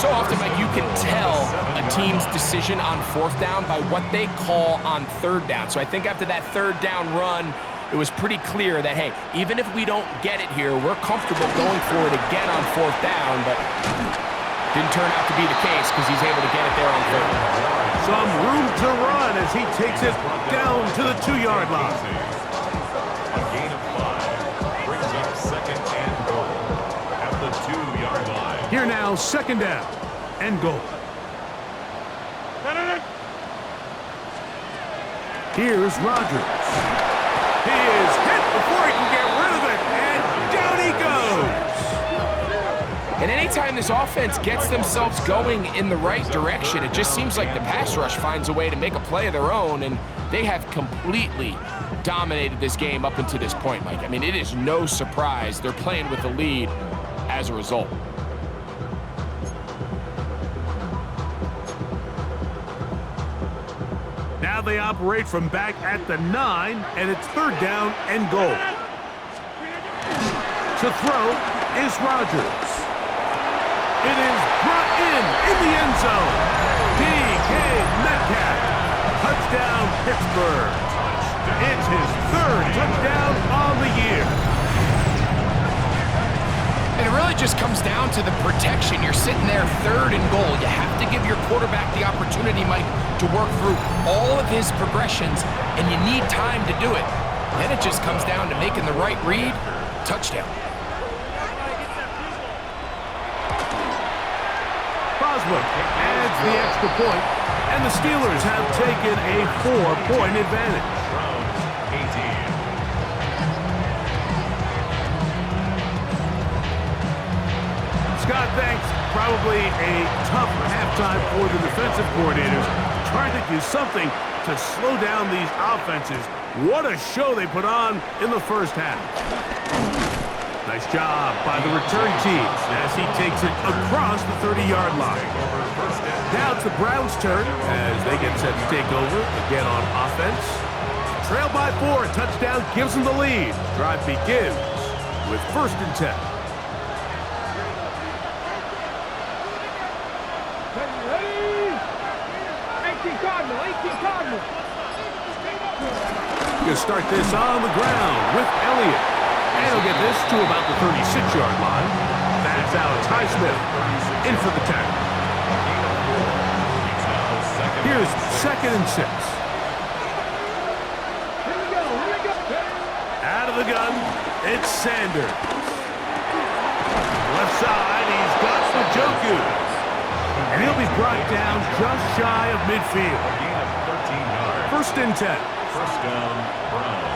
so often, Mike, you can tell a team's decision on fourth down by what they call on third down. So I think after that third down run, it was pretty clear that, hey, even if we don't get it here, we're comfortable going for it again on fourth down, but didn't turn out to be the case because he's able to get it there on third. Some room to run as he takes it down to the 2-yard line. A gain of 5 brings up second and goal at the 2-yard line. Here now, second down and goal. Here's Rodgers. He is hit before he can get rid of it, and down he goes. And anytime this offense gets themselves going in the right direction, it just seems like the pass rush finds a way to make a play of their own, and they have completely dominated this game up until this point, Mike. I mean, it is no surprise they're playing with the lead as a result. Now they operate from back at the 9, and it's third down and goal. To throw is Rodgers. It is brought in the end zone. DK Metcalf. Touchdown, Pittsburgh. It's his third touchdown on the year. And it really just comes down to the protection. You're sitting there third and goal. You have to give your quarterback the opportunity, Mike, to work through all of his progressions, and you need time to do it. Then it just comes down to making the right read. Touchdown. Boswell adds the extra point, and the Steelers have taken a 4-point advantage. Scott, thanks. Probably a tough halftime for the defensive coordinators, trying to do something to slow down these offenses. What a show they put on in the first half. Nice job by the return team as he takes it across the 30-yard line. Now it's the Browns' turn as they get set to take over again on offense. Trail by 4, touchdown gives them the lead. Drive begins with 1st and 10. Going to start this on the ground with Elliott. And he'll get this to about the 36-yard line. That's Alex Highsmith in for the tackle. Here's 2nd and 6. Out of the gun, it's Sanders. Left side, he's got Njoku. And he'll be brought down just shy of midfield. 1st and 10. First down, Browns.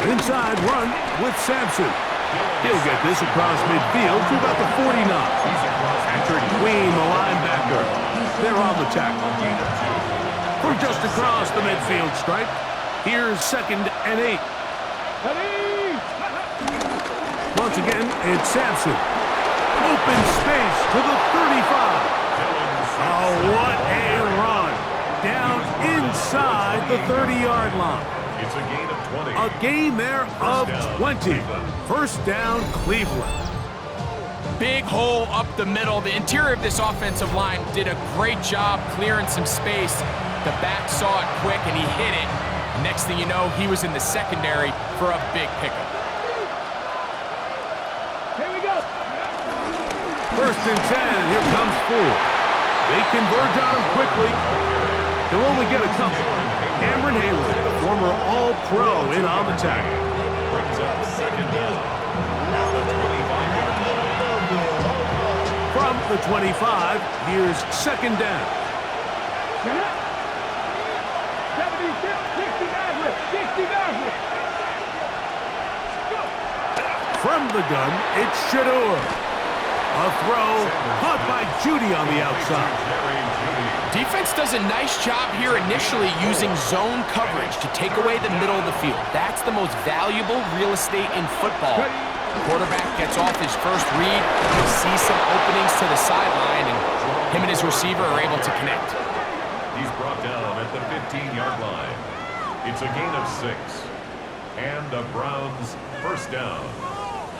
Inside run with Sampson. He'll get this across midfield to about the 49. Patrick Queen, the linebacker. They're on the tackle. From just across the midfield stripe, here's 2nd and 8. Once again, it's Sampson. Open space to the 35. Oh, what a run. Down inside the 30-yard line. It's a gain of 20. A gain there of 20. First down, Cleveland. Big hole up the middle. The interior of this offensive line did a great job clearing some space. The back saw it quick, and he hit it. Next thing you know, he was in the secondary for a big pickup. Here we go. 1st and 10. Here comes 4. They converge on him quickly. He'll only get a couple. Cameron Haley, the former All-Pro, in on the tackle. Brings up second down. From the 25, here's 2nd down. 60. From the gun, it's Shador. A throw caught by Judy on the outside. Defense does a nice job here initially using zone coverage to take away the middle of the field. That's the most valuable real estate in football. The quarterback gets off his first read, he sees some openings to the sideline, and him and his receiver are able to connect. He's brought down at the 15-yard line. It's a gain of 6. And the Browns first down.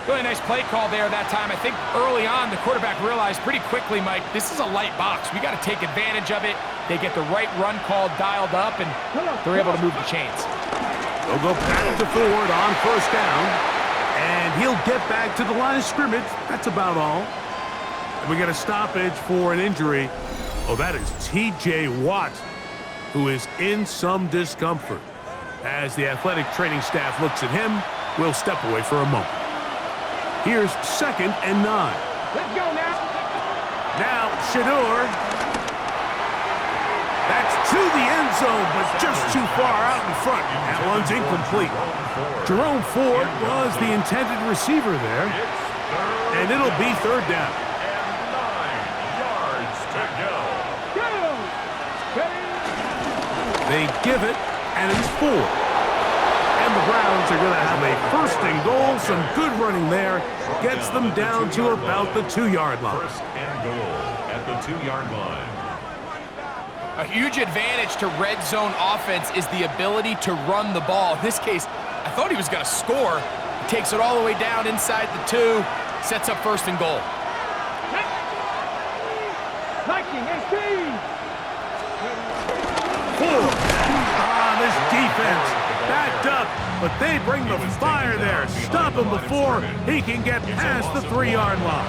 Really nice play call there that time. I think early on, the quarterback realized pretty quickly, Mike, this is a light box. We got to take advantage of it. They get the right run call dialed up, and they're able to move the chains. They'll go back to Ford on first down, and he'll get back to the line of scrimmage. That's about all. And we get a stoppage for an injury. Oh, that is T.J. Watt, who is in some discomfort. As the athletic training staff looks at him, we'll step away for a moment. Here's 2nd and 9. Let's go now. Now, Shador. That's to the end zone, but just too far out in front. That one's incomplete. Jerome Ford was the intended receiver there. And it'll be 3rd down. And 9 yards to go. They give it, and it's 4. And the Browns are going to have a 1st and goal. Some good running there. Gets them down to about the 2-yard line. 1st and goal at the 2-yard line. A huge advantage to red zone offense is the ability to run the ball. In this case, I thought he was going to score. He takes it all the way down inside the 2, sets up 1st and goal. This defense backed up, but they bring the fire there. Stop him before he can get past the 3-yard line.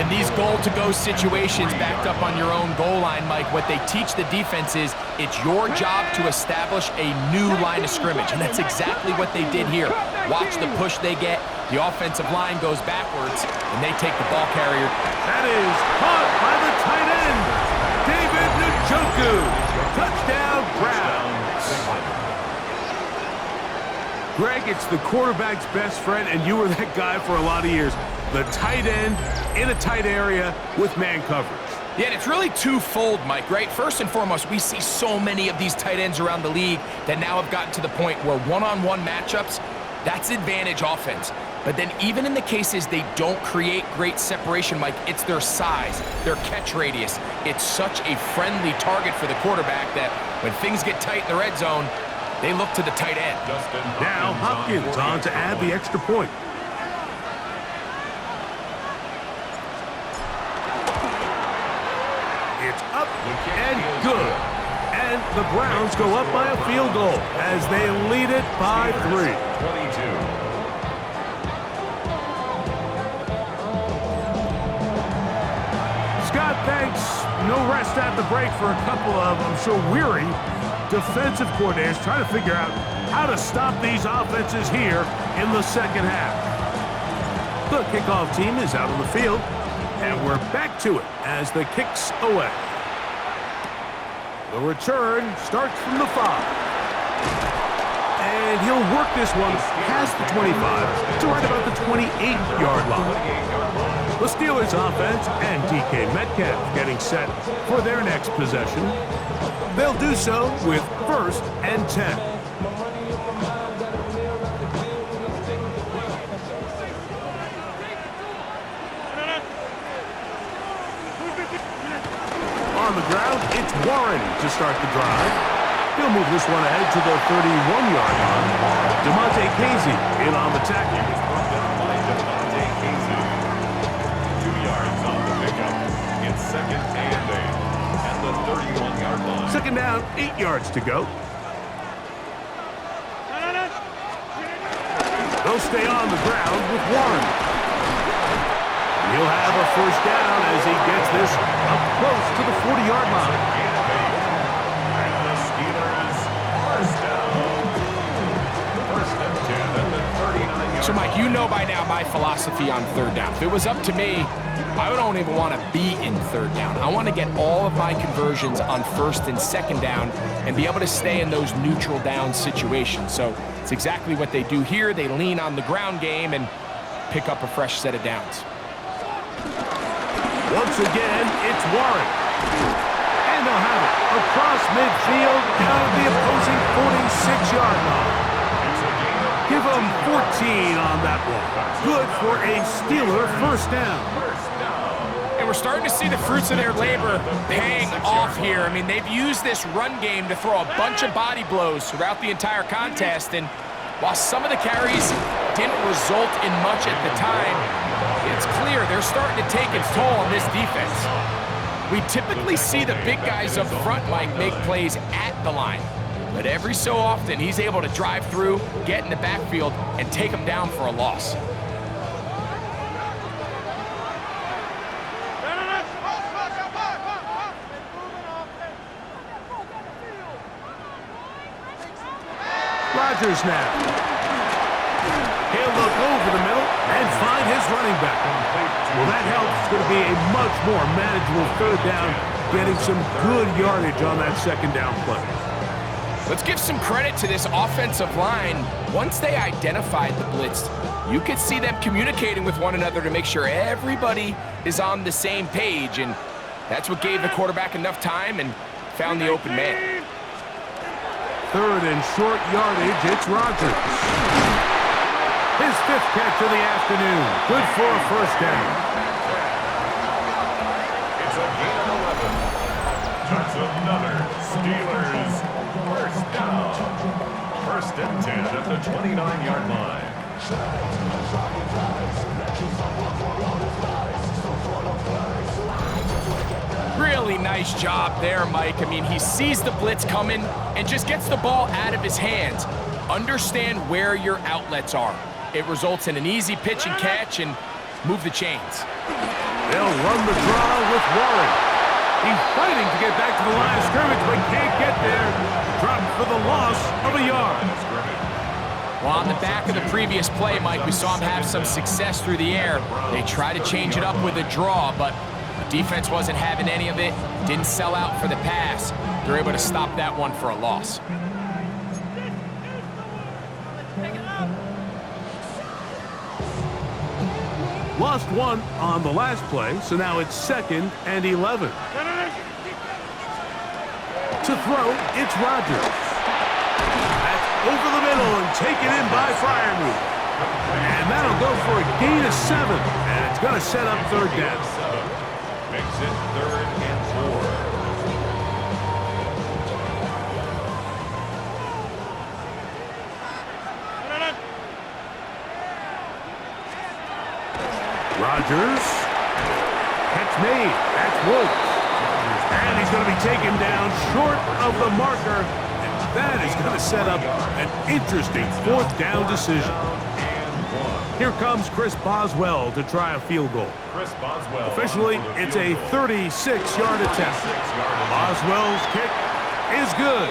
In these goal-to-go situations backed up on your own goal line, Mike, what they teach the defense is it's your job to establish a new line of scrimmage, and that's exactly what they did here. Watch the push they get. The offensive line goes backwards, and they take the ball carrier. That is caught by the tight end, David Njoku. Touchdown, Browns. Greg, it's the quarterback's best friend, and you were that guy for a lot of years. The tight end in a tight area with man coverage. Yeah, and it's really twofold, Mike, right? First and foremost, we see so many of these tight ends around the league that now have gotten to the point where one-on-one matchups, that's advantage offense. But then even in the cases they don't create great separation, Mike, it's their size, their catch radius. It's such a friendly target for the quarterback that when things get tight in the red zone, they look to the tight end. Now Hopkins on to add the extra point. It's up and good. And the Browns go up by a field goal as they lead it by 3. 22. Scott, thanks. No rest at the break for a couple of, I'm sure, weary defensive coordinators trying to figure out how to stop these offenses here in the 2nd half. The kickoff team is out on the field, and we're back to it as the kick's away. The return starts from the 5. And he'll work this one past the 25 to right about the 28-yard line. The Steelers offense and DK Metcalf getting set for their next possession. They'll do so with 1st and 10. On the ground, it's Warren to start the drive. He'll move this one ahead to the 31-yard line. DeMonte Casey in on the tackle. 2 yards on the pickup. It's 2nd and 8 at the 31-yard line. 2nd down, 8 yards to go. They'll stay on the ground with Warren. He'll have a 1st down as he gets this up close to the 40-yard line. And the Steelers first down. 1st and 10 at the 39-yard So, Mike, you know by now my philosophy on 3rd down. If it was up to me, I don't even want to be in 3rd down. I want to get all of my conversions on 1st and 2nd down and be able to stay in those neutral down situations. So it's exactly what they do here. They lean on the ground game and pick up a fresh set of downs. Once again, it's Warren. And they'll have it across midfield down the opposing 46-yard line. Give them 14 on that one. Good for a Steeler 1st down. And we're starting to see the fruits of their labor paying off here. I mean, they've used this run game to throw a bunch of body blows throughout the entire contest. And while some of the carries didn't result in much at the time, it's clear they're starting to take its toll on this defense. We typically see the big guys up front, Mike, make plays at the line. But every so often, he's able to drive through, get in the backfield, and take them down for a loss. Rodgers now. He'll look over the middle and find his running back. Well, that helps. It's going to be a much more manageable third down, getting some good yardage on that second down play. Let's give some credit to this offensive line. Once they identified the blitz, you could see them communicating with one another to make sure everybody is on the same page, and that's what gave the quarterback enough time and found the open man. Third and short yardage, it's Rodgers. His fifth catch of the afternoon. Good for a first down. It's a gain of 11. That's another Steelers first down. First and 10 at the 29-yard line. Really nice job there, Mike. I mean, he sees the blitz coming and just gets the ball out of his hands. Understand where your outlets are. It results in an easy pitch and catch and move the chains. They'll run the draw with Warren. He's fighting to get back to the line of scrimmage, but can't get there. Dropped for the loss of a yard. Well, on the back of the previous play, Mike, we saw him have some success through the air. They tried to change it up with a draw, but the defense wasn't having any of it. Didn't sell out for the pass. They're able to stop that one for a loss. Lost one on the last play, so now it's 2nd and 11. To throw, it's Rodgers. That's over the middle and taken in by Freiermuth. And that'll go for a gain of 7, and it's going to set up third down. Makes it 3rd and 4. Rodgers. Catch made. That's Woods. And he's going to be taken down short of the marker. And that is going to set up an interesting 4th down decision. Here comes Chris Boswell to try a field goal. Chris Boswell. Officially, it's a 36-yard attempt. Boswell's kick is good.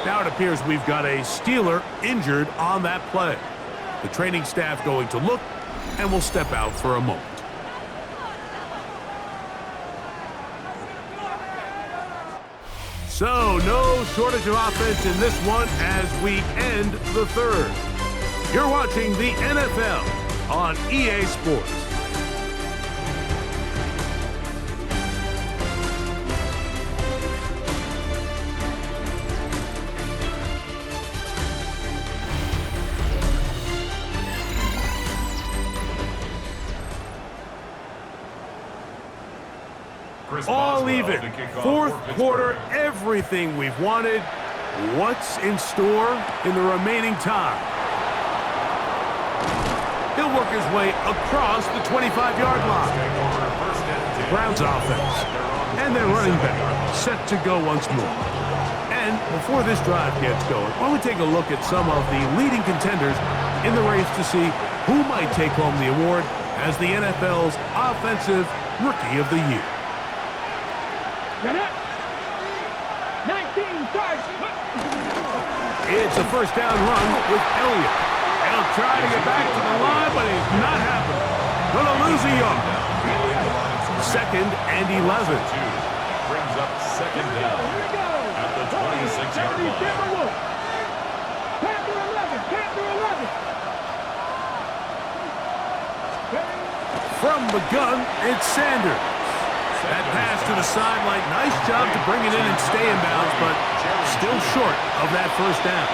Now it appears we've got a Steeler injured on that play. The training staff going to look, and we'll step out for a moment. So, no shortage of offense in this one as we end the third. You're watching the NFL on EA Sports. All even. 4th quarter, everything we've wanted. What's in store in the remaining time? He'll work his way across the 25-yard line. Browns offense. And their running back set to go once more. And before this drive gets going, why don't we take a look at some of the leading contenders in the race to see who might take home the award as the NFL's Offensive Rookie of the Year. 19 starts. It's a first down run with Elliott. He'll try to get back to the line, but it's not happening. Gonna lose a yard. 2nd and 11. Brings up 2nd down at the 26-yard line. Panther 11. Panther 11. From the gun, it's Sanders. That pass to the sideline, nice job to bring it in and stay in bounds, but still short of that first down.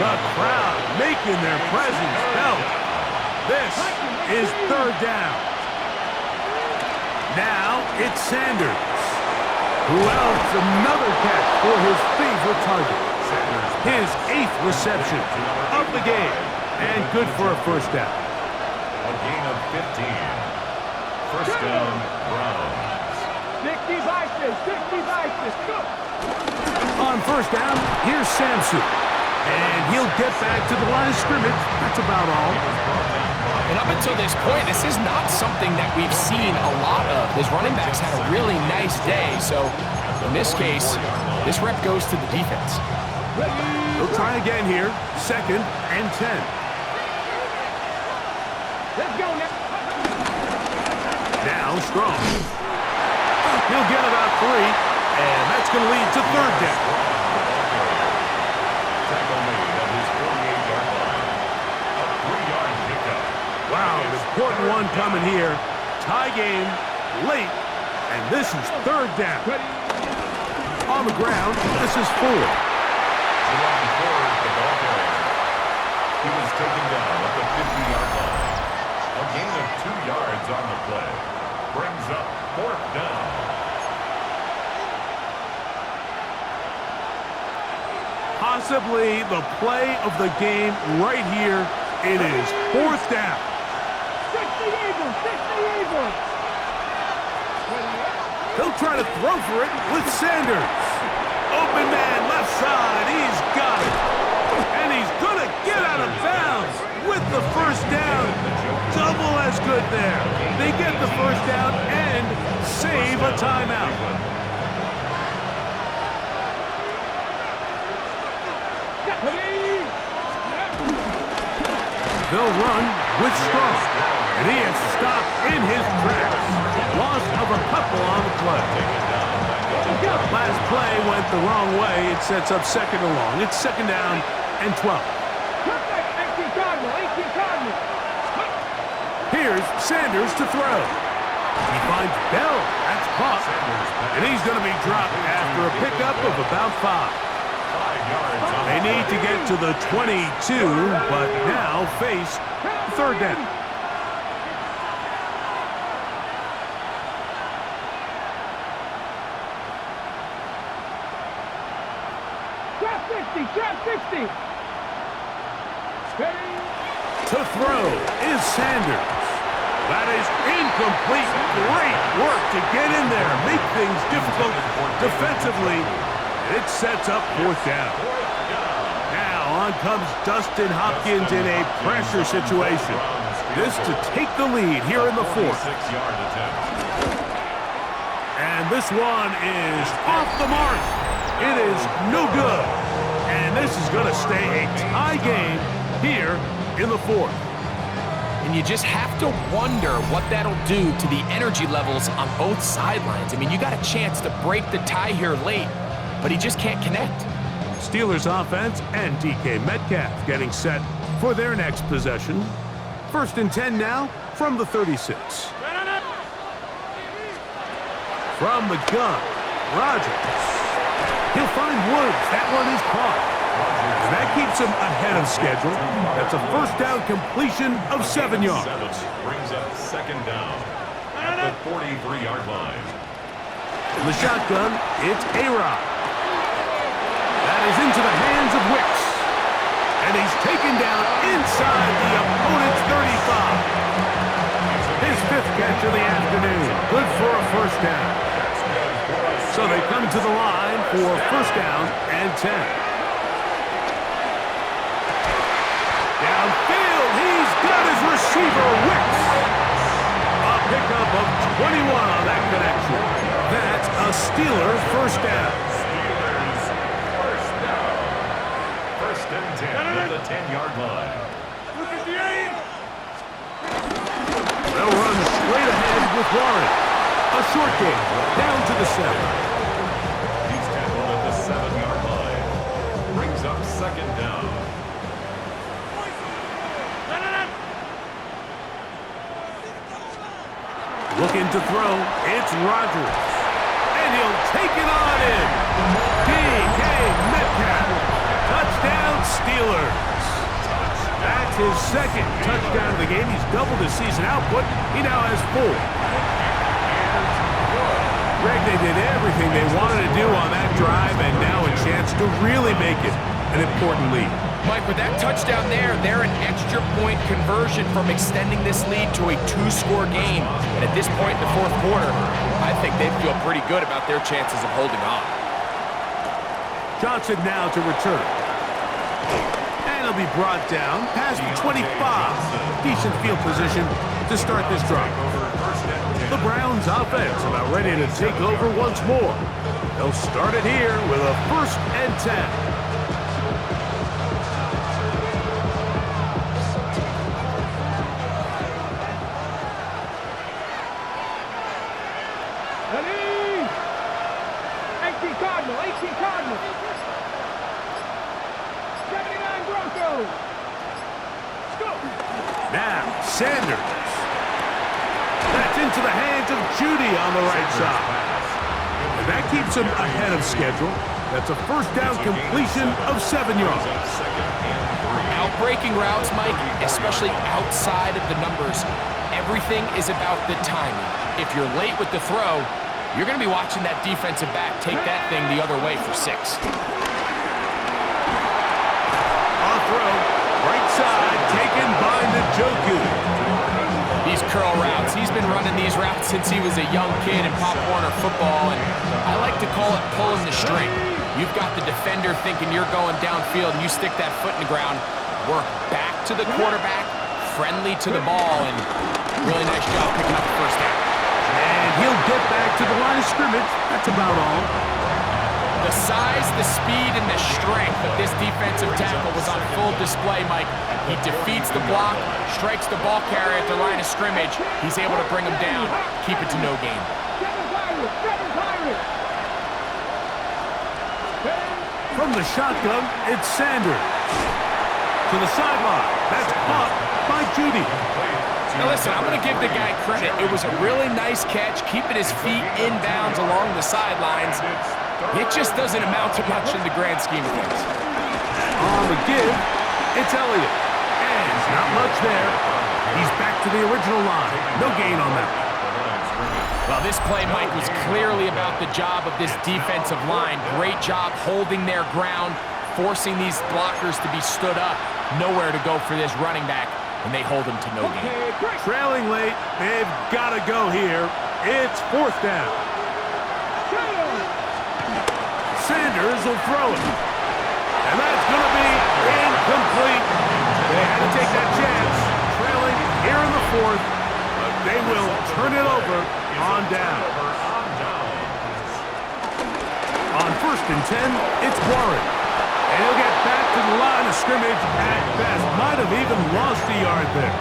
The crowd making their presence felt. This is 3rd down. Now it's Sanders, who else another catch for his favorite target. His 8th reception of the game. And good for a first down. A gain of 15. First down, Browns. 60 vices, 60 vices, go! On first down, here's Samson. And he'll get back to the line of scrimmage. That's about all. And up until this point, this is not something that we've seen a lot of. His running backs had a really nice day. So in this case, this rep goes to the defense. He'll try again here. 2nd and 10. Let's go now. Now Strong. He'll get about 3, and that's going to lead to 3rd down. Tackle made at his 48-yard line. A 3-yard pickup. Wow, an important one coming here. Tie game, late, and this is 3rd down. On the ground, this is 4. Jerome Ford, the ball carrier. He was taken down at the 50-yard line. A gain of 2 yards on the play. Brings up 4th down. Possibly the play of the game right here. It is 4th down. 60 Eagles, 60 Eagles. He'll try to throw for it with Sanders. Open man, left side. He's got it. And he's going to get out of bounds with the first down. Double as good there. They get the first down and save a timeout. They'll run with Strong. And he is stopped in his tracks. Loss of a couple on the play. Last play went the wrong way. It sets up 2nd and long. It's 2nd down and 12. Here's Sanders to throw. He finds Bell. That's caught. And he's going to be dropped after a pickup of about 5. They need to get to the 22, but now face 3rd down. Trap 60. To throw is Sanders. That is incomplete. Great work to get in there. Make things difficult defensively. It sets up 4th down. Now on comes Dustin Hopkins in a pressure situation. This to take the lead here in the 4th. And this one is off the mark. It is no good. And this is going to stay a tie game here in the 4th. And you just have to wonder what that'll do to the energy levels on both sidelines. I mean, you got a chance to break the tie here late, but he just can't connect. Steelers offense and DK Metcalf getting set for their next possession. 1st and 10 now from the 36. From the gun, Rodgers. He'll find Woods. That one is caught. And that keeps him ahead of schedule. That's a first down completion of 7 yards. Brings up 2nd down at the 43-yard line. In the shotgun, it's A-Rod. That is into the hands of Wicks. And he's taken down inside the opponent's 35. His 5th catch of the afternoon. Good for a first down. So they come to the line for first down and 10. Downfield, he's got his receiver, Wicks. A pickup of 21 on that connection. That's a Steelers first down. Steelers first down. 1st and 10 at the 10-yard line. They'll run straight ahead with Warren. A short game, down to the 7. He's tackled at the 7-yard line. Brings up 2nd down. Looking to throw, it's Rodgers. And he'll take it on in. DK Metcalf. Touchdown, Steelers. That's his 2nd touchdown of the game. He's doubled his season output. He now has 4. Greg, they did everything they wanted to do on that drive, and now a chance to really make it an important lead. Mike, with that touchdown there, they're an extra point conversion from extending this lead to a 2-score game. And at this point in the fourth quarter, I think they feel pretty good about their chances of holding on. Johnson now to return. And he'll be brought down past the 25. Decent field position to start this drive. The Browns offense about ready to take over once more. They'll start it here with a 1st and 10. Cardinals. 79 Broncos. Now, Sanders. That's into the hands of Judy on the right side. And that keeps him ahead of schedule. That's a 1st down completion of 7 yards. Outbreaking routes, Mike, especially outside of the numbers, everything is about the timing. If you're late with the throw, you're going to be watching that defensive back take that thing the other way for 6. On throw, right side, taken by Njoku. These curl routes, he's been running these routes since he was a young kid in Pop Warner football, and I like to call it pulling the string. You've got the defender thinking you're going downfield, and you stick that foot in the ground, work back to the quarterback, friendly to the ball, and really nice job picking up the 1st down. And he'll get back to the line of scrimmage. That's about all. The size, the speed, and the strength of this defensive tackle was on full display, Mike. He defeats the block, strikes the ball carrier at the line of scrimmage. He's able to bring him down, keep it to no gain. From the shotgun, it's Sanders. To the sideline. That's caught by Judy. Now listen, I'm going to give the guy credit. It was a really nice catch, keeping his feet inbounds along the sidelines. It just doesn't amount to much in the grand scheme of things. On the give, it's Elliott. And not much there. He's back to the original line. No gain on that. Well, this play, Mike, was clearly about the job of this defensive line. Great job holding their ground, forcing these blockers to be stood up. Nowhere to go for this running back, and they hold him to no gain. Trailing late, they've got to go here. It's 4th down. Sanders will throw it. And that's going to be incomplete. They had to take that chance. Trailing here in the 4th, but they will turn it over on down. On 1st and 10, it's Warren. And he'll get back to the line of scrimmage at best. Might have even lost a yard there.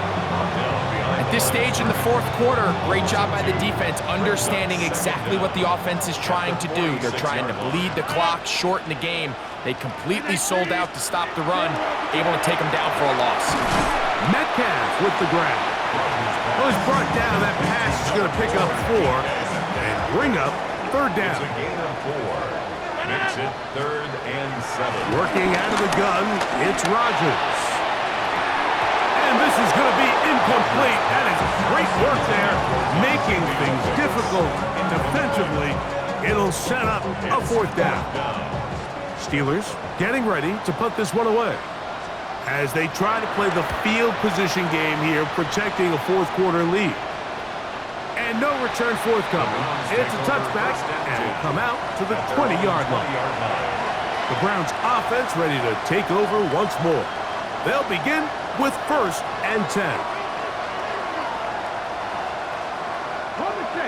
At this stage in the 4th quarter, great job by the defense, understanding exactly what the offense is trying to do. They're trying to bleed the clock, shorten the game. They completely sold out to stop the run, able to take them down for a loss. Metcalf with the grab. Well, he's brought down. That pass is going to pick up 4 and bring up 3rd down. Makes it 3rd and 7. Working out of the gun, it's Rodgers. And this is going to be incomplete. That is great work there, making things difficult defensively. It'll set up a 4th down. Steelers getting ready to put this one away as they try to play the field position game here, protecting a 4th quarter lead. And no return forthcoming. It's a touchback, and will come out to the 20-yard line. The Browns offense ready to take over once more. They'll begin with 1st and 10. On the 6.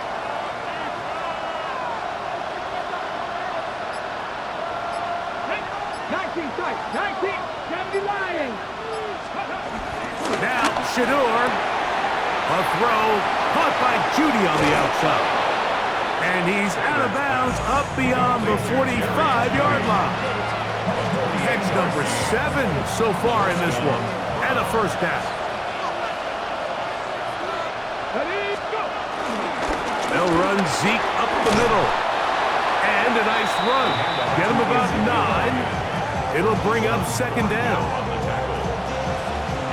Now, Shador. A throw caught by Judy on the outside. And he's out of bounds up beyond the 45-yard line. Catch number 7 so far in this one. And a 1st down. They'll run Zeke up the middle. And a nice run. Get him about 9. It'll bring up 2nd down.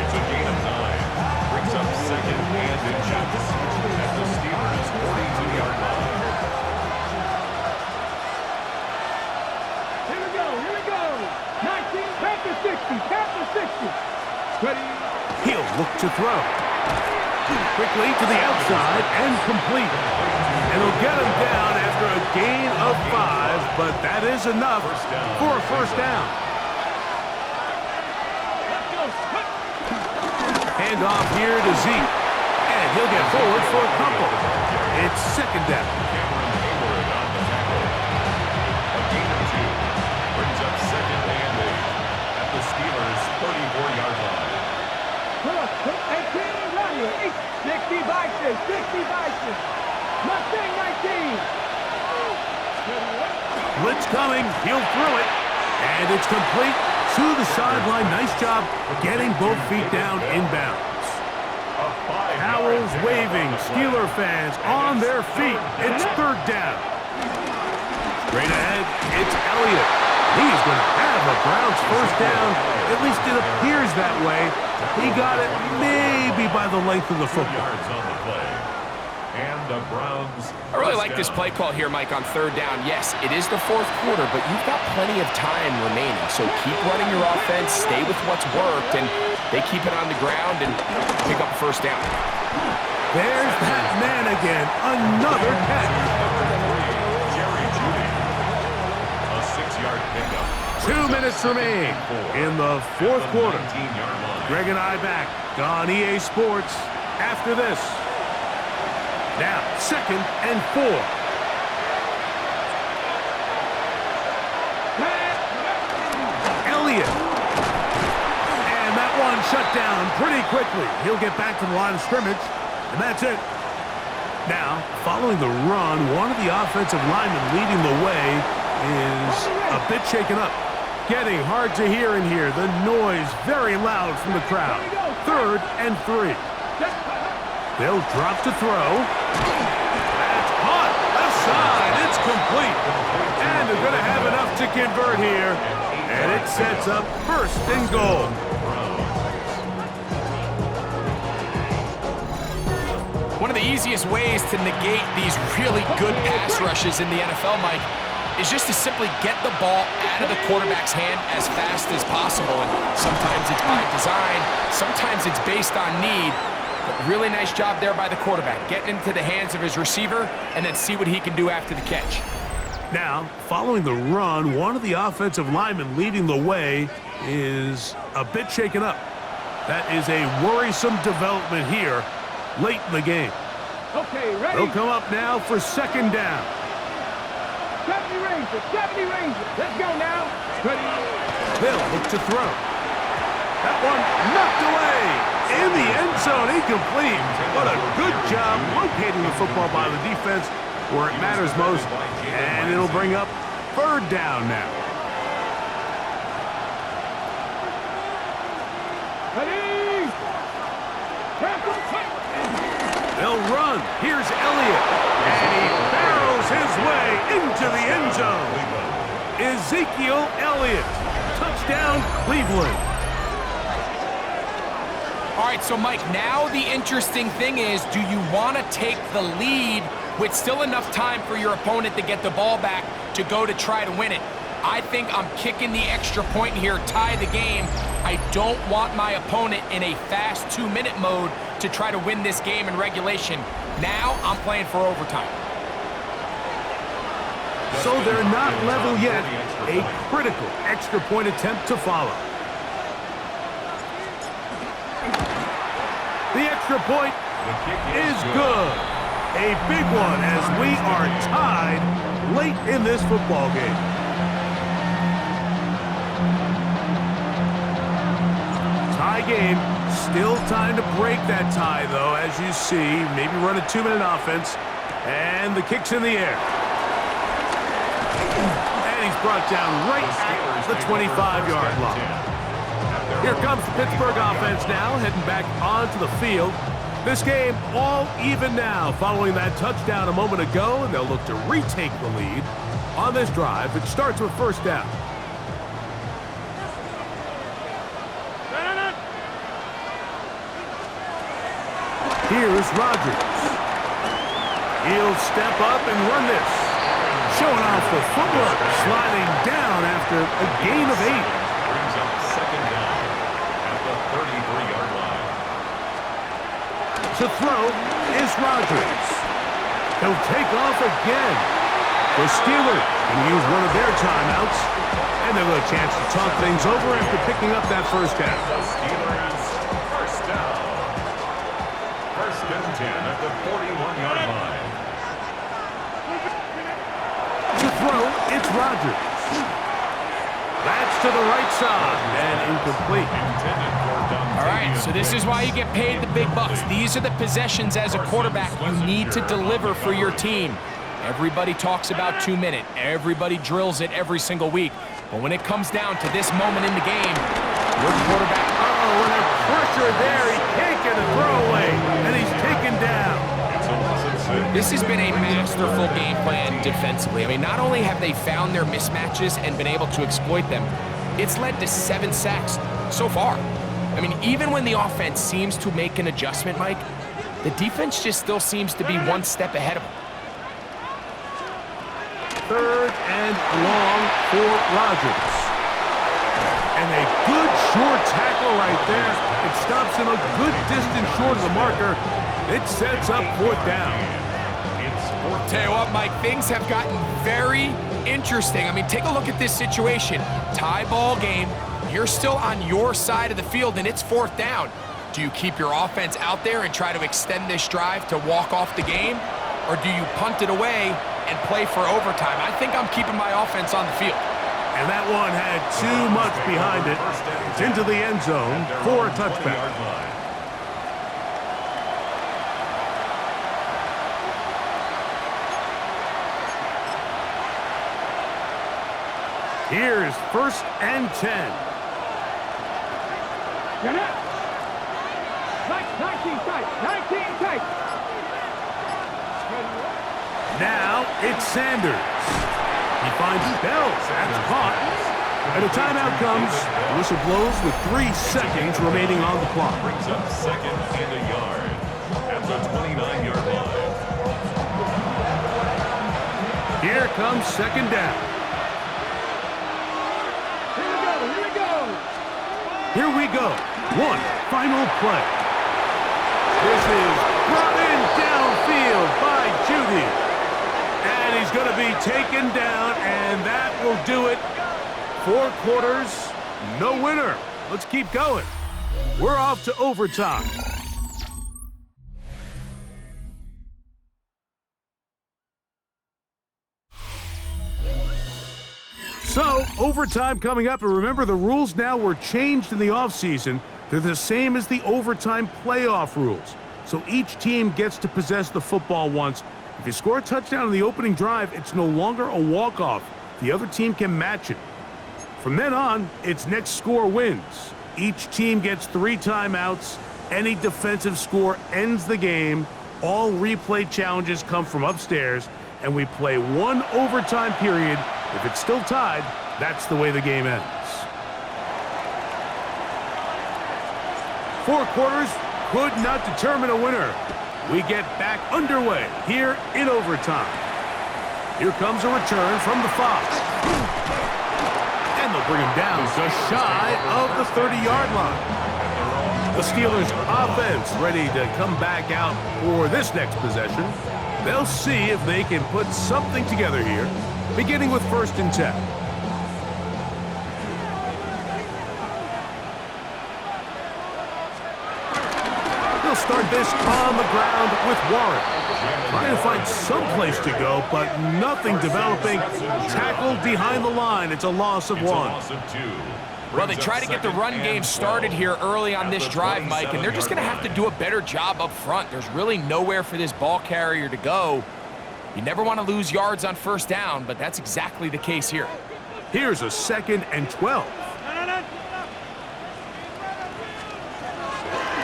It's a gain of 9. Brings up 2nd and inches at the Steelers' 42-yard line. Here we go. 19, back to 60, back to to throw. Quickly to the outside and complete. And he'll get him down after a gain of 5, but that is enough for a first down. Hand off here to Zeke. And he'll get forward for a couple. It's second down. A gain of 2 brings up second and 8 at the Steelers' 34-yard line. 60 Vikings, 60 Vikings. Mustang 19. Blitz coming. He'll throw it. And it's complete to the sideline. Nice job getting both feet down inbounds. Towels waving. Steeler fans on their feet. It's third down. Straight ahead, it's Elliott. He's going to have a Browns first down. At least it appears that way. He got it maybe by the length of the football. Yards on the play. And the Browns. I really like this play call here, Mike, on third down. Yes, it is the fourth quarter, but you've got plenty of time remaining. So keep running your offense, stay with what's worked, and they keep it on the ground and pick up first down. There's that man again. Another catch. Jerry Jeudy. A 6-yard pickup. 2 minutes remain in the fourth quarter. 19-yard line. Greg and I back on EA Sports after this. Now, second and 4. Elliott. And that one shut down pretty quickly. He'll get back to the line of scrimmage, and that's it. Now, following the run, one of the offensive linemen leading the way is a bit shaken up. Getting hard to hear in here. The noise very loud from the crowd. Third and 3. They'll drop to throw. That's caught. Left side. It's complete. And they're going to have enough to convert here. And it sets up first and goal. One of the easiest ways to negate these really good pass rushes in the NFL, Mike, is just to simply get the ball out of the quarterback's hand as fast as possible. And sometimes it's by design, sometimes it's based on need. But really nice job there by the quarterback, getting into the hands of his receiver and then see what he can do after the catch. Now, following the run, one of the offensive linemen leading the way is a bit shaken up. That is a worrisome development here late in the game. Okay, ready? They'll come up now for second down. 70 Rangers, 70 Rangers. Let's go now. Ready? They'll look to throw. That one knocked away in the end zone, incomplete. What a good job locating the football by the defense where it matters most. And it'll bring up third down now. Ready? They'll run. Here's Elliott. And he barrels his way into the end zone. Ezekiel Elliott. Touchdown, Cleveland. All right, so Mike, now the interesting thing is, do you want to take the lead with still enough time for your opponent to get the ball back to go to try to win it? I think I'm kicking the extra point here, tie the game. I don't want my opponent in a fast 2-minute mode to try to win this game in regulation. Now I'm playing for overtime. So they're not level yet. A critical extra point attempt to follow. The extra point is good. A big one as we are tied late in this football game. Tie game. Still time to break that tie, though, as you see. Maybe run a 2-minute offense. And the kick's in the air. And he's brought down right at the 25-yard line. Here comes the Pittsburgh offense now, heading back onto the field. This game all even now following that touchdown a moment ago, and they'll look to retake the lead on this drive. It starts with first down. Here's Rodgers. He'll step up and run this. Showing off the footwork, sliding down after a gain of 8. Brings up second down at the 33-yard line. To throw is Rodgers. He'll take off again. The Steelers can use one of their timeouts, and they'll have a chance to talk things over after picking up that first down. The Steelers, first down. First and 10 at the 41-yard line. To throw, it's Rodgers. That's to the right side and incomplete. Intended for All right, so this is why you get paid the big bucks. These are the possessions as a quarterback you need to deliver for your team. Everybody talks about 2 minutes. Everybody drills it every single week. But when it comes down to this moment in the game, your quarterback... Oh, and a pressure there. He can't get a throwaway, and he's taken down. It's a loss of 6. This has been a masterful game plan defensively. I mean, not only have they found their mismatches and been able to exploit them, it's led to 7 sacks so far. I mean, even when the offense seems to make an adjustment, Mike, the defense just still seems to be one step ahead of them. Third and long for Rodgers. And a good short tackle right there. It stops him a good distance short of the marker. It sets up fourth down. Tell you what, Mike, things have gotten very interesting. I mean, take a look at this situation. Tie ball game. You're still on your side of the field, and it's fourth down. Do you keep your offense out there and try to extend this drive to walk off the game? Or do you punt it away and play for overtime? I think I'm keeping my offense on the field. And that one had too much behind it. It's into the end zone for a touchback. Here's first and 10. You're not. 19 tight. 19 tight. Now it's Sanders. He finds Bells. That's caught. And a timeout comes. The whistle blows with 3 seconds remaining on the clock. Brings up second and a yard at the 29-yard line. Here comes second down. Here we go. One final play. This is brought in downfield by Judy. And he's going to be taken down, and that will do it. 4 quarters, no winner. Let's keep going. We're off to overtime. So, overtime coming up, and remember the rules now were changed in the offseason. They're the same as the overtime playoff rules. So each team gets to possess the football once. If you score a touchdown in the opening drive, it's no longer a walk-off. The other team can match it. From then on, it's next score wins. Each team gets 3 timeouts. Any defensive score ends the game. All replay challenges come from upstairs, and we play 1 overtime period. If it's still tied, that's the way the game ends. 4 quarters could not determine a winner. We get back underway here in overtime. Here comes a return from the 5. And they'll bring him down just shy of the 30-yard line. The Steelers' offense ready to come back out for this next possession. They'll see if they can put something together here, beginning with first and 10. They'll start this on the ground with Warren. Trying to find some place to go, but nothing developing. Tackled behind the line. It's a loss of 1. Well, they try to get the run game started here early on this drive, Mike, and they're just going to have to do a better job up front. There's really nowhere for this ball carrier to go. You never want to lose yards on first down, but that's exactly the case here. Here's a 2nd and 12.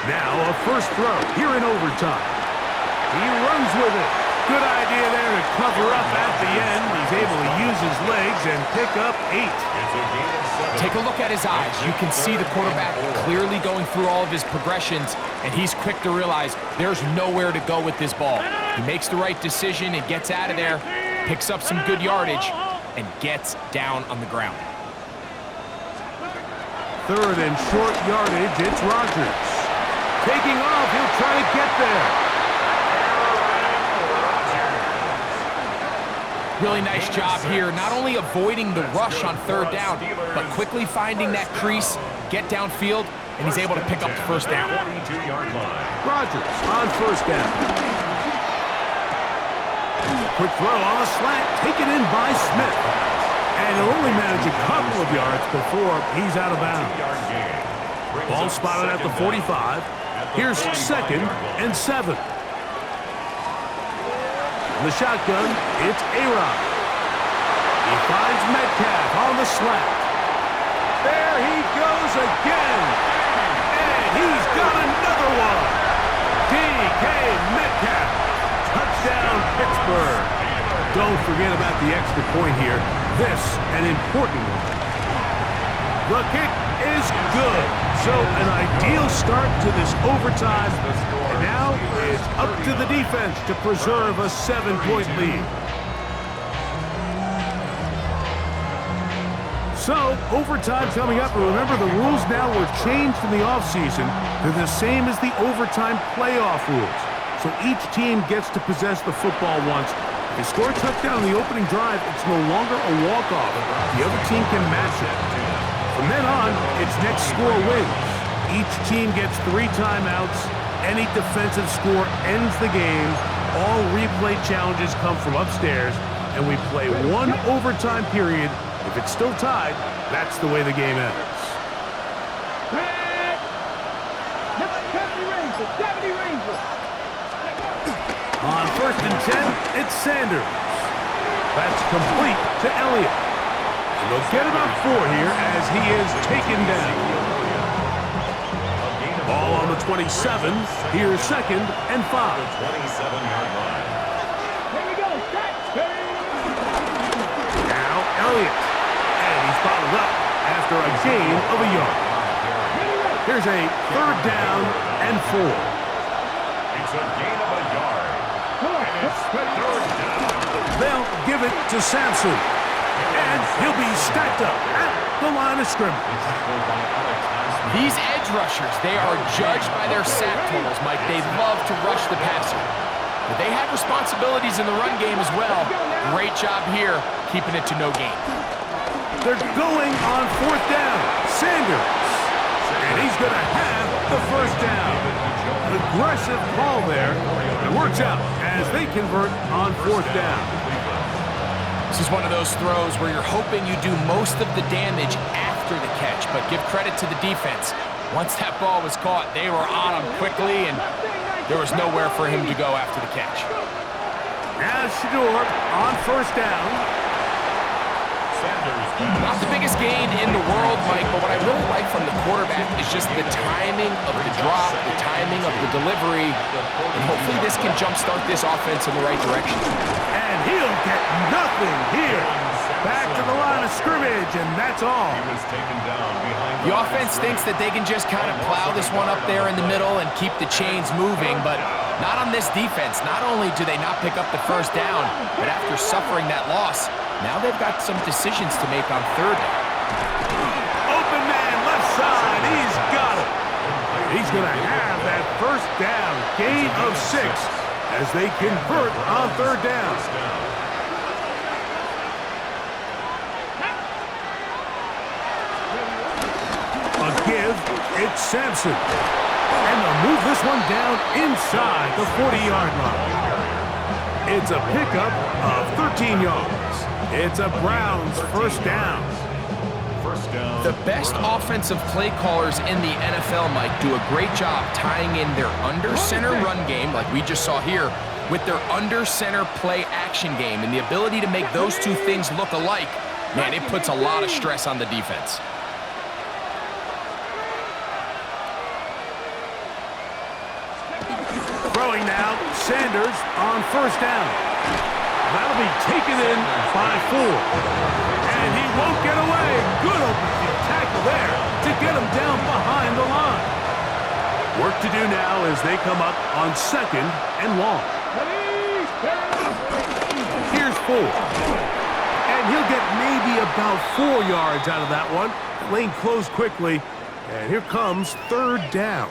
Now a first throw here in overtime. He runs with it. Good idea there to cover up at the end. He's able to use his legs and pick up 8. Take a look at his eyes. You can see the quarterback clearly going through all of his progressions, and he's quick to realize there's nowhere to go with this ball. He makes the right decision and gets out of there, picks up some good yardage, and gets down on the ground. 3rd and short yardage, it's Rodgers. taking off. He'll try to get there. Really nice job here, not only avoiding the rush on third down, but quickly finding that crease, get downfield, and he's able to pick up the first down. Rodgers on first down. Quick throw on the slant, taken in by Smith. And he'll only manage a couple of yards before he's out of bounds. Ball spotted at the 45. Here's 2nd and 7. The shotgun, it's A-Rod. He finds Metcalf on the slant. There he goes again. And he's got another one. DK Metcalf. Touchdown, Pittsburgh. Don't forget about the extra point here. This, an important one. The kick is good. So an ideal start to this overtime. And now it's up to the defense to preserve a 7-point lead. So, overtime coming up. And remember, the rules now were changed in the offseason. They're the same as the overtime playoff rules. So each team gets to possess the football once. If they score a touchdown on the opening drive, it's no longer a walk-off. The other team can match it. From then on, it's next score wins. Each team gets 3 timeouts. Any defensive score ends the game. All replay challenges come from upstairs, and we play 1 overtime period. If it's still tied, that's the way the game ends. On 1st and 10, it's Sanders. That's complete to Elliott. And they'll get about 4 here as he is taken down. Ball on the 27. Here's 2nd and 5. 27-yard line. Here we go. Now Elliott. And he's bottled up after a gain of a yard. Here's a 3rd down and 4. It's a gain of a yard. And it's 3rd down. They'll give it to Sampson. And he'll be stacked up at the line of scrimmage. These edge rushers, they are judged by their sack totals, Mike. They love to rush the passer. But they have responsibilities in the run game as well. Great job here, keeping it to no gain. They're going on 4th down. Sanders. And he's going to have the 1st down. An aggressive call there. It works out as they convert on 4th down. This is one of those throws where you're hoping you do most of the damage after the catch, but give credit to the defense. Once that ball was caught, they were on him quickly, and there was nowhere for him to go after the catch. Now Shador on 1st down. Not the biggest gain in the world, Mike, but what I really like from the quarterback is just the timing of the drop, the timing of the delivery, and hopefully this can jumpstart this offense in the right direction. And he'll get nothing here. Back to the line of scrimmage, and that's all. He was taken down behind The offense thinks that they can just kind of plow this one up there in the middle and keep the chains moving, but not on this defense. Not only do they not pick up the 1st down, but after suffering that loss, now they've got some decisions to make on 3rd down. Open man, left side, he's got it. He's going to have that 1st down, gain of 6, as they convert on 3rd down. A give, it's Sampson. And they'll move this one down inside the 40-yard line. It's a pickup of 13 yards. It's a Browns 1st down. The best offensive play callers in the NFL, Mike, do a great job tying in their under-center run game, like we just saw here, with their under-center play action game. And the ability to make those 2 things look alike, man, it puts a lot of stress on the defense. Throwing now, Sanders on 1st down. That'll be taken in by 4. And he won't get away. Good open field tackle there to get him down behind the line. Work to do now as they come up on 2nd and long. Here's 4. And he'll get maybe about 4 yards out of that one. The lane closed quickly. And here comes 3rd down.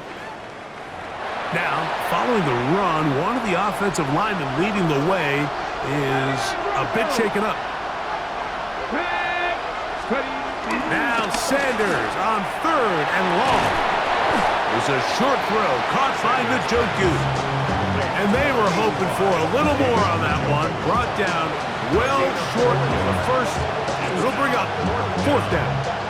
Now, following the run, one of the offensive linemen leading the way is a bit shaken up. Now Sanders on 3rd and long. There's a short throw caught by Njoku. And they were hoping for a little more on that one. Brought down well short of the first. It'll bring up 4th down.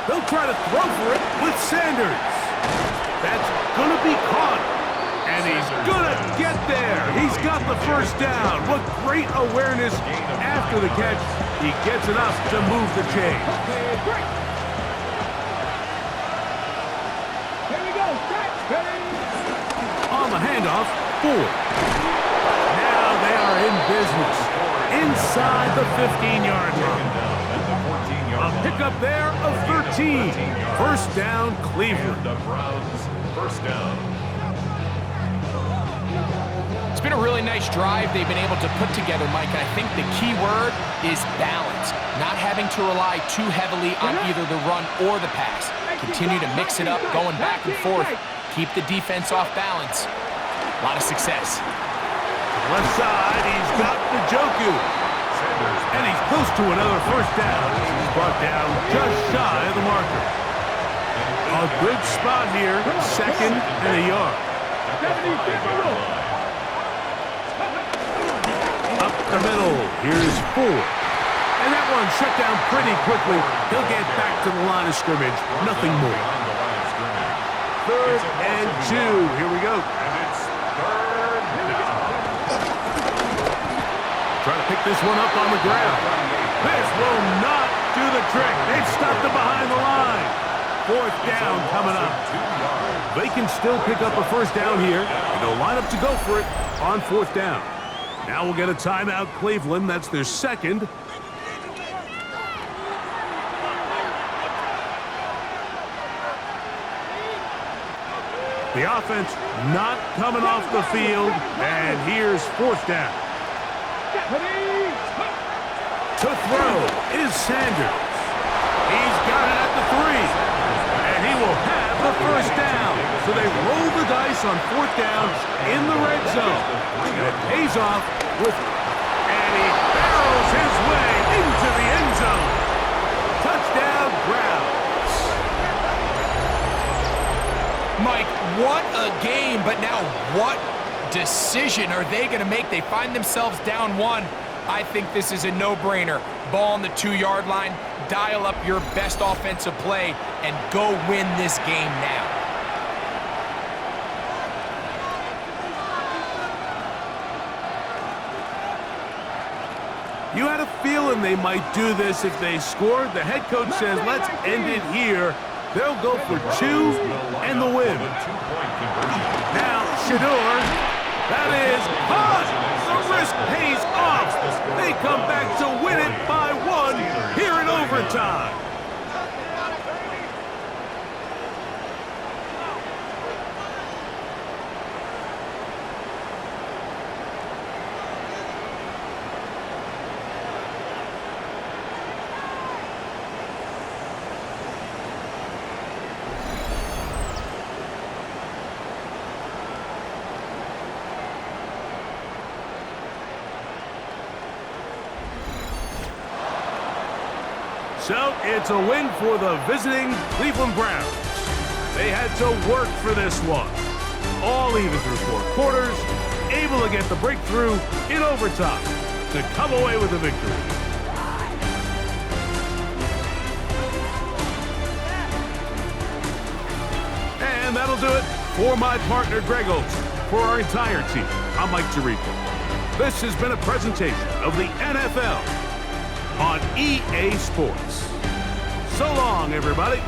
They'll try to throw for it with Sanders. That's going to be caught. And he's going to get there. He's got the first down. What great awareness after the catch. He gets enough to move the chain. Here we go. On the handoff, Ford. Now they are in business. Inside the 15-yard line. A pickup there of 13. First down, Cleveland. The Browns, first down. It's been a really nice drive they've been able to put together, Mike, and I think the key word is balance. Not having to rely too heavily on either the run or the pass. Continue to mix it up, going back and forth. Keep the defense off balance. A lot of success. Left side, he's got Njoku. And he's close to another first down. He's brought down just shy of the marker. A good spot here, 2nd and a yard. Up the middle, here's Ford. And that one shut down pretty quickly. He'll get back to the line of scrimmage, nothing more. 3rd and 2, here we go. Trying to pick this one up on the ground. This will not do the trick. They've stopped it behind the line. 4th down coming up. They can still pick up a first down here, and they'll line up to go for it on 4th down. Now we'll get a timeout, Cleveland. That's their 2nd. The offense not coming off the field, and here's 4th down. To throw is Sanders. He's got it at the 3. And he will have the first down. So they roll the dice on 4th down in the red zone. And it pays off with... And he barrels his way into the end zone. Touchdown, Browns. Mike, what a game, but now what decision are they going to make? They find themselves down 1. I think this is a no-brainer. Ball on the 2-yard line, dial up your best offensive play, and go win this game now. You had a feeling they might do this if they scored. The head coach says, let's end it here. They'll go for 2 and the win. Now, Shador, that is caught. The risk pays off. They come back to win it by 1 here in overtime. So it's a win for the visiting Cleveland Browns. They had to work for this one. All even through 4 quarters, able to get the breakthrough in overtime to come away with a victory. And that'll do it for my partner, Greg Olson. For our entire team, I'm Mike Tirico. This has been a presentation of the NFL on EA Sports. So long, everybody.